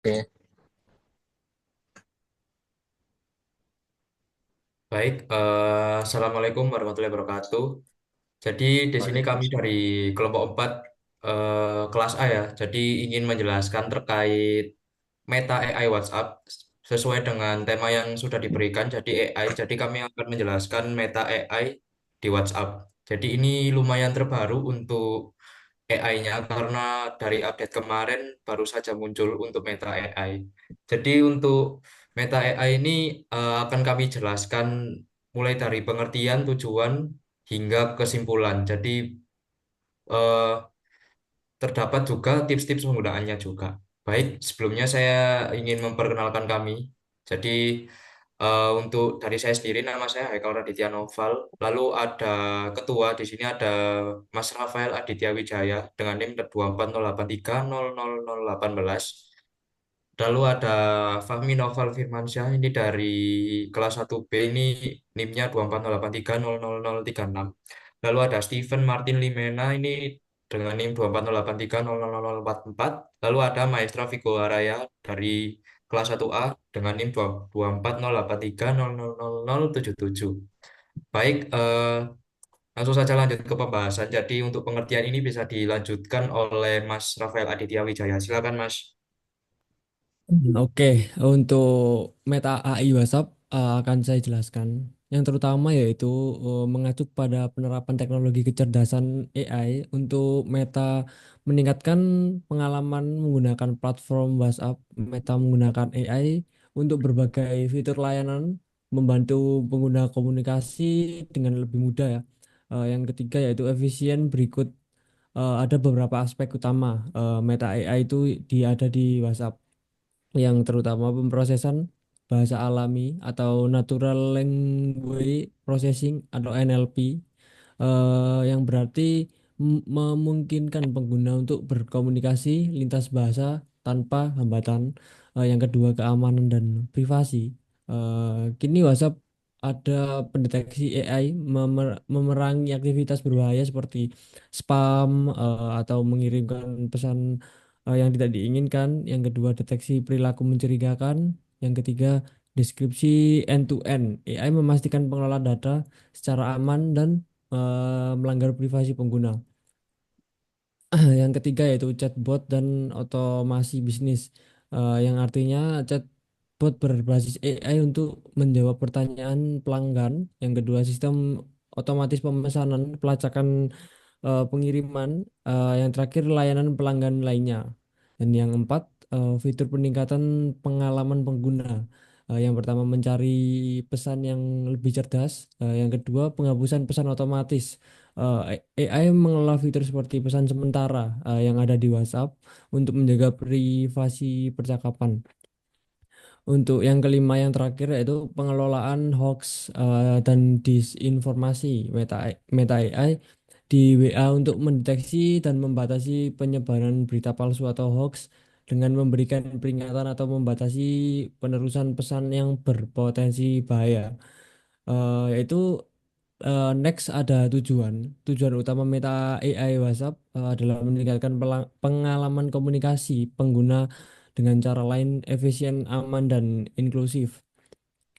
Oke, Baik, Assalamualaikum warahmatullahi wabarakatuh. Jadi di sini kami Waalaikumsalam. dari kelompok 4 kelas A ya. Jadi ingin menjelaskan terkait Meta AI WhatsApp sesuai dengan tema yang sudah diberikan. Jadi AI. Jadi kami akan menjelaskan Meta AI di WhatsApp. Jadi ini lumayan terbaru untuk AI-nya karena dari update kemarin baru saja muncul untuk Meta AI. Jadi untuk Meta AI ini akan kami jelaskan mulai dari pengertian, tujuan, hingga kesimpulan. Jadi eh, terdapat juga tips-tips penggunaannya juga. Baik, sebelumnya saya ingin memperkenalkan kami. Jadi untuk dari saya sendiri nama saya Haikal Raditya Noval. Lalu ada ketua di sini ada Mas Rafael Aditya Wijaya dengan NIM 240830018. Lalu ada Fahmi Noval Firmansyah ini dari kelas 1B ini NIM-nya 240830036. Lalu ada Steven Martin Limena ini dengan NIM 240830044. Lalu ada Maestra Vigo Araya dari kelas 1A dengan NIM 24083000077. Baik, langsung saja lanjut ke pembahasan. Jadi untuk pengertian ini bisa dilanjutkan oleh Mas Rafael Aditya Wijaya. Silakan Mas. Oke, untuk Meta AI WhatsApp akan saya jelaskan. Yang terutama yaitu mengacu pada penerapan teknologi kecerdasan AI untuk Meta meningkatkan pengalaman menggunakan platform WhatsApp. Meta menggunakan AI untuk berbagai fitur layanan, membantu pengguna komunikasi dengan lebih mudah ya. Yang ketiga yaitu efisien. Berikut ada beberapa aspek utama Meta AI itu ada di WhatsApp, yang terutama pemrosesan bahasa alami atau Natural Language Processing atau NLP, yang berarti memungkinkan pengguna untuk berkomunikasi lintas bahasa tanpa hambatan. Yang kedua, keamanan dan privasi. Kini WhatsApp ada pendeteksi AI memerangi aktivitas berbahaya seperti spam atau mengirimkan pesan yang tidak diinginkan. Yang kedua, deteksi perilaku mencurigakan. Yang ketiga, deskripsi end to end. AI memastikan pengelolaan data secara aman dan melanggar privasi pengguna. Yang ketiga yaitu chatbot dan otomasi bisnis. Yang artinya chatbot berbasis AI untuk menjawab pertanyaan pelanggan. Yang kedua, sistem otomatis pemesanan, pelacakan pengiriman. Yang terakhir, layanan pelanggan lainnya. Dan yang empat, fitur peningkatan pengalaman pengguna. Yang pertama, mencari pesan yang lebih cerdas. Yang kedua, penghapusan pesan otomatis. AI mengelola fitur seperti pesan sementara yang ada di WhatsApp untuk menjaga privasi percakapan. Untuk yang kelima, yang terakhir yaitu pengelolaan hoax dan disinformasi. Meta AI di WA untuk mendeteksi dan membatasi penyebaran berita palsu atau hoax dengan memberikan peringatan atau membatasi penerusan pesan yang berpotensi bahaya. Yaitu next ada tujuan. Tujuan utama Meta AI WhatsApp adalah meningkatkan pengalaman komunikasi pengguna dengan cara lain efisien, aman, dan inklusif.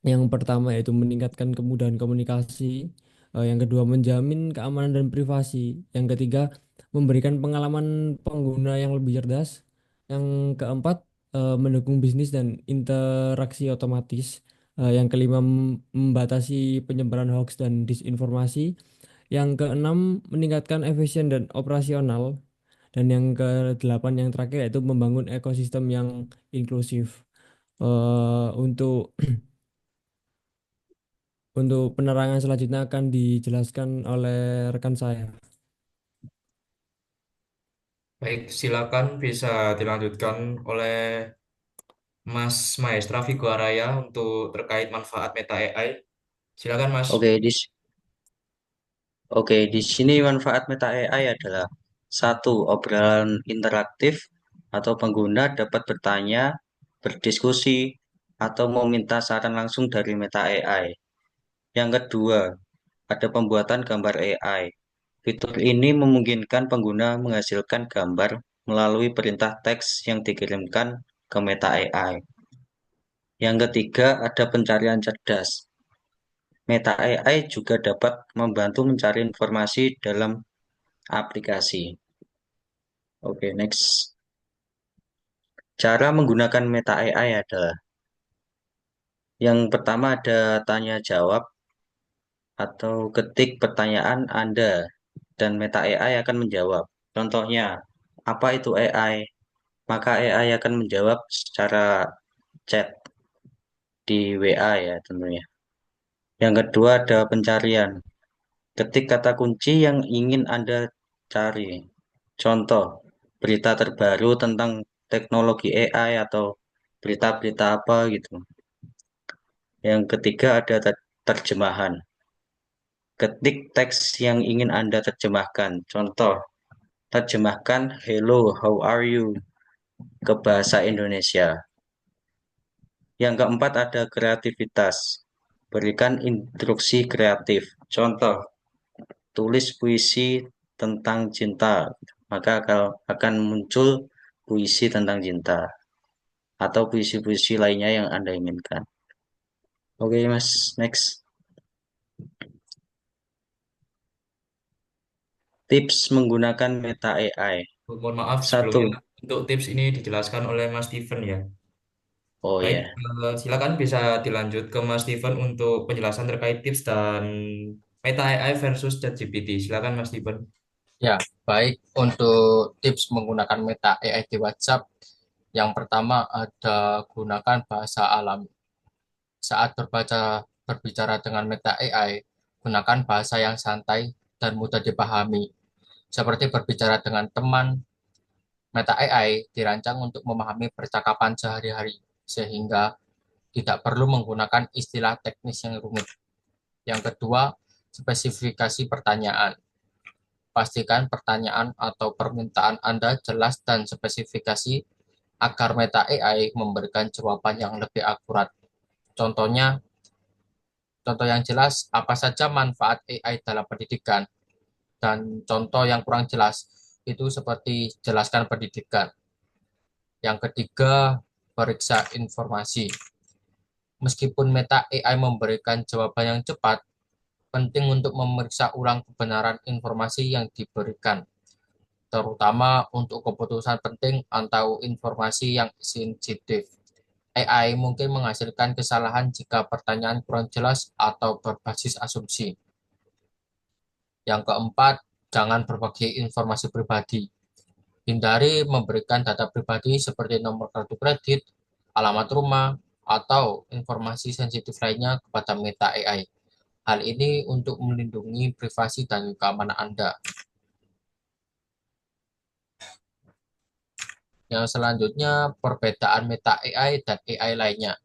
Yang pertama yaitu meningkatkan kemudahan komunikasi. Yang kedua, menjamin keamanan dan privasi. Yang ketiga, memberikan pengalaman pengguna yang lebih cerdas. Yang keempat, mendukung bisnis dan interaksi otomatis. Yang kelima, membatasi penyebaran hoax dan disinformasi. Yang keenam, meningkatkan efisien dan operasional. Dan yang kedelapan, yang terakhir yaitu membangun ekosistem yang inklusif. Untuk penerangan selanjutnya akan dijelaskan oleh rekan saya. Baik, silakan bisa dilanjutkan oleh Mas Maestra Vigo Araya untuk terkait manfaat Meta AI. Silakan Mas. Oke, di sini manfaat Meta AI adalah satu, obrolan interaktif atau pengguna dapat bertanya, berdiskusi, atau meminta saran langsung dari Meta AI. Yang kedua, ada pembuatan gambar AI. Fitur ini memungkinkan pengguna menghasilkan gambar melalui perintah teks yang dikirimkan ke Meta AI. Yang ketiga ada pencarian cerdas. Meta AI juga dapat membantu mencari informasi dalam aplikasi. Oke, next. Cara menggunakan Meta AI adalah yang pertama ada tanya jawab atau ketik pertanyaan Anda dan Meta AI akan menjawab. Contohnya, apa itu AI? Maka AI akan menjawab secara chat di WA ya tentunya. Yang kedua ada pencarian. Ketik kata kunci yang ingin Anda cari. Contoh, berita terbaru tentang teknologi AI atau berita-berita apa gitu. Yang ketiga ada terjemahan. Ketik teks yang ingin Anda terjemahkan. Contoh, terjemahkan "Hello, how are you" ke bahasa Indonesia. Yang keempat ada kreativitas. Berikan instruksi kreatif. Contoh, tulis puisi tentang cinta. Maka akan muncul puisi tentang cinta atau puisi-puisi lainnya yang Anda inginkan. Oke, Mas, next. Tips menggunakan Meta AI. Mohon maaf Satu. sebelumnya untuk tips ini dijelaskan oleh Mas Steven ya. Oh Baik, ya. silakan bisa dilanjut ke Mas Steven untuk penjelasan terkait tips dan Meta AI versus ChatGPT. Silakan Mas Steven. Ya, baik untuk tips menggunakan Meta AI di WhatsApp. Yang pertama ada gunakan bahasa alami. Saat berbicara dengan Meta AI, gunakan bahasa yang santai dan mudah dipahami. Seperti berbicara dengan teman, Meta AI dirancang untuk memahami percakapan sehari-hari, sehingga tidak perlu menggunakan istilah teknis yang rumit. Yang kedua, spesifikasi pertanyaan. Pastikan pertanyaan atau permintaan Anda jelas dan spesifikasi agar Meta AI memberikan jawaban yang lebih akurat. Contohnya, contoh yang jelas, apa saja manfaat AI dalam pendidikan, dan contoh yang kurang jelas itu seperti jelaskan pendidikan. Yang ketiga, periksa informasi. Meskipun Meta AI memberikan jawaban yang cepat, penting untuk memeriksa ulang kebenaran informasi yang diberikan, terutama untuk keputusan penting atau informasi yang sensitif. AI mungkin menghasilkan kesalahan jika pertanyaan kurang jelas atau berbasis asumsi. Yang keempat, jangan berbagi informasi pribadi. Hindari memberikan data pribadi seperti nomor kartu kredit, alamat rumah, atau informasi sensitif lainnya kepada Meta AI. Hal ini untuk melindungi privasi dan keamanan Anda. Yang selanjutnya, perbedaan Meta AI dan AI lainnya.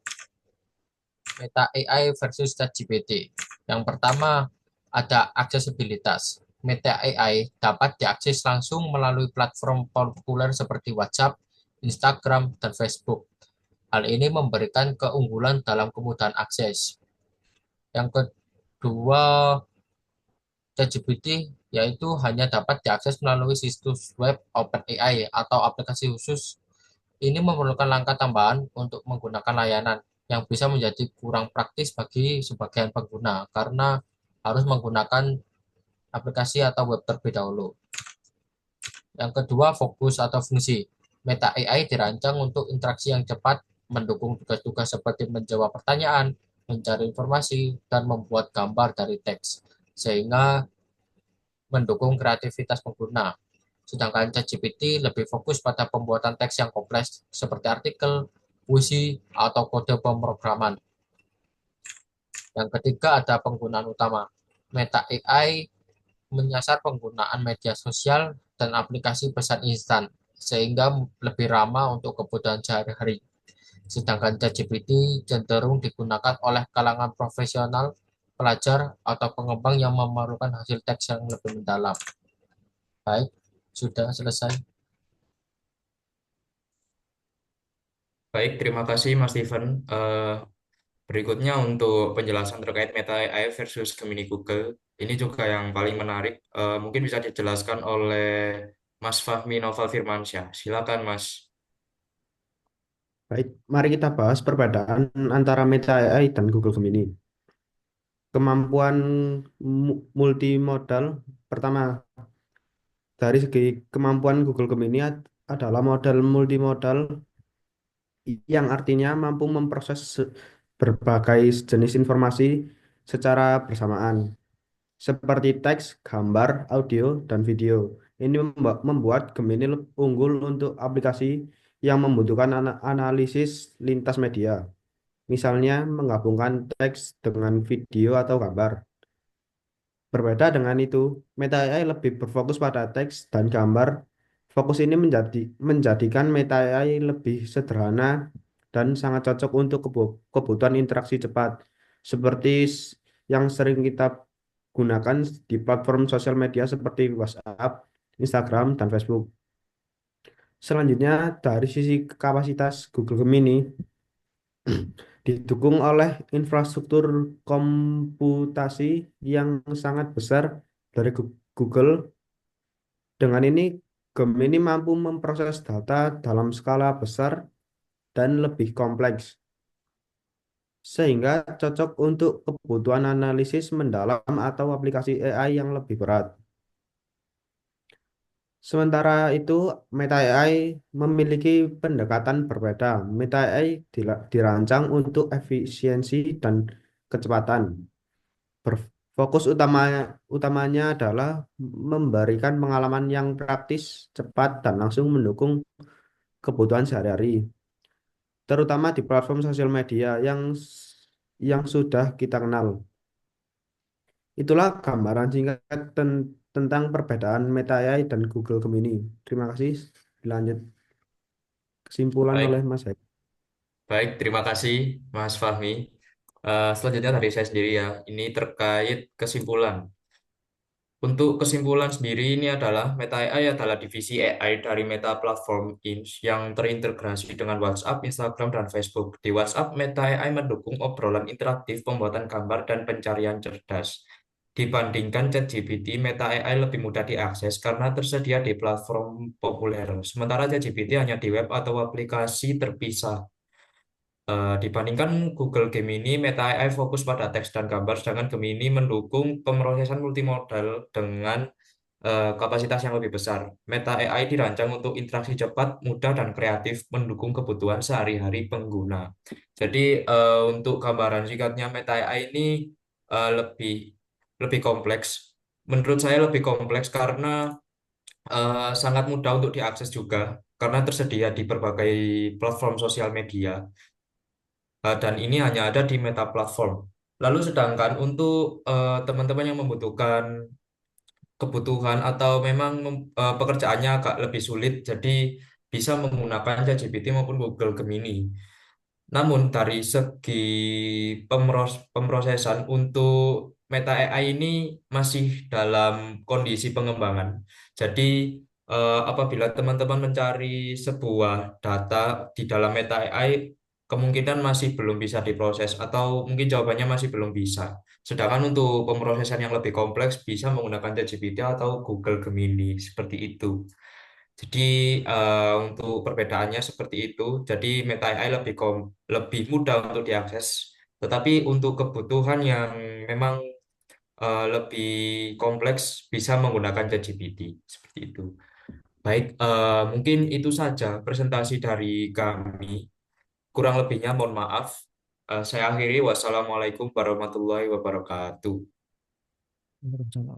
Meta AI versus ChatGPT. Yang pertama, ada aksesibilitas. Meta AI dapat diakses langsung melalui platform populer seperti WhatsApp, Instagram, dan Facebook. Hal ini memberikan keunggulan dalam kemudahan akses. Yang kedua, ChatGPT yaitu hanya dapat diakses melalui situs web OpenAI atau aplikasi khusus. Ini memerlukan langkah tambahan untuk menggunakan layanan yang bisa menjadi kurang praktis bagi sebagian pengguna karena harus menggunakan aplikasi atau web terlebih dahulu. Yang kedua, fokus atau fungsi. Meta AI dirancang untuk interaksi yang cepat, mendukung tugas-tugas seperti menjawab pertanyaan, mencari informasi, dan membuat gambar dari teks, sehingga mendukung kreativitas pengguna. Sedangkan ChatGPT lebih fokus pada pembuatan teks yang kompleks seperti artikel, puisi, atau kode pemrograman. Yang ketiga ada penggunaan utama. Meta AI menyasar penggunaan media sosial dan aplikasi pesan instan, sehingga lebih ramah untuk kebutuhan sehari-hari. Sedangkan ChatGPT cenderung digunakan oleh kalangan profesional, pelajar, atau pengembang yang memerlukan hasil teks yang lebih mendalam. Baik, sudah selesai. Baik, terima kasih Mas Steven. Berikutnya untuk penjelasan terkait Meta AI versus Gemini Google. Ini juga yang paling menarik. Mungkin bisa dijelaskan oleh Mas Fahmi Noval Firmansyah. Silakan Mas. Baik, mari kita bahas perbedaan antara Meta AI dan Google Gemini. Kemampuan multimodal pertama, dari segi kemampuan Google Gemini adalah model multimodal yang artinya mampu memproses berbagai jenis informasi secara bersamaan, seperti teks, gambar, audio, dan video. Ini membuat Gemini unggul untuk aplikasi yang membutuhkan analisis lintas media, misalnya menggabungkan teks dengan video atau gambar. Berbeda dengan itu, Meta AI lebih berfokus pada teks dan gambar. Fokus ini menjadikan Meta AI lebih sederhana dan sangat cocok untuk kebutuhan interaksi cepat, seperti yang sering kita gunakan di platform sosial media seperti WhatsApp, Instagram, dan Facebook. Selanjutnya, dari sisi kapasitas Google Gemini, didukung oleh infrastruktur komputasi yang sangat besar dari Google. Dengan ini, Gemini mampu memproses data dalam skala besar dan lebih kompleks, sehingga cocok untuk kebutuhan analisis mendalam atau aplikasi AI yang lebih berat. Sementara itu, Meta AI memiliki pendekatan berbeda. Meta AI dirancang untuk efisiensi dan kecepatan. Fokus utamanya adalah memberikan pengalaman yang praktis, cepat, dan langsung mendukung kebutuhan sehari-hari, terutama di platform sosial media yang sudah kita kenal. Itulah gambaran singkat tentang perbedaan Meta AI dan Google Gemini. Terima kasih. Dilanjut kesimpulan oleh Baik, Mas Hek. baik, terima kasih Mas Fahmi. Selanjutnya dari saya sendiri ya, ini terkait kesimpulan. Untuk kesimpulan sendiri ini adalah Meta AI adalah divisi AI dari Meta Platform Inc. yang terintegrasi dengan WhatsApp, Instagram, dan Facebook. Di WhatsApp, Meta AI mendukung obrolan interaktif, pembuatan gambar, dan pencarian cerdas. Dibandingkan ChatGPT, Meta AI lebih mudah diakses karena tersedia di platform populer. Sementara ChatGPT hanya di web atau aplikasi terpisah. Dibandingkan Google Gemini, Meta AI fokus pada teks dan gambar, sedangkan Gemini mendukung pemrosesan multimodal dengan kapasitas yang lebih besar. Meta AI dirancang untuk interaksi cepat, mudah, dan kreatif, mendukung kebutuhan sehari-hari pengguna. Jadi untuk gambaran singkatnya, Meta AI ini lebih lebih kompleks. Menurut saya lebih kompleks karena sangat mudah untuk diakses juga, karena tersedia di berbagai platform sosial media. Dan ini hanya ada di Meta Platform. Lalu sedangkan untuk teman-teman yang membutuhkan kebutuhan atau memang pekerjaannya agak lebih sulit, jadi bisa menggunakan ChatGPT maupun Google Gemini. Namun dari segi pemrosesan untuk Meta AI ini masih dalam kondisi pengembangan. Jadi apabila teman-teman mencari sebuah data di dalam Meta AI, kemungkinan masih belum bisa diproses atau mungkin jawabannya masih belum bisa. Sedangkan untuk pemrosesan yang lebih kompleks bisa menggunakan ChatGPT atau Google Gemini seperti itu. Jadi untuk perbedaannya seperti itu. Jadi Meta AI lebih mudah untuk diakses, tetapi untuk kebutuhan yang memang lebih kompleks bisa menggunakan ChatGPT seperti itu. Baik, mungkin itu saja presentasi dari kami. Kurang lebihnya mohon maaf. Saya akhiri. Wassalamualaikum warahmatullahi wabarakatuh. Waalaikumsalam.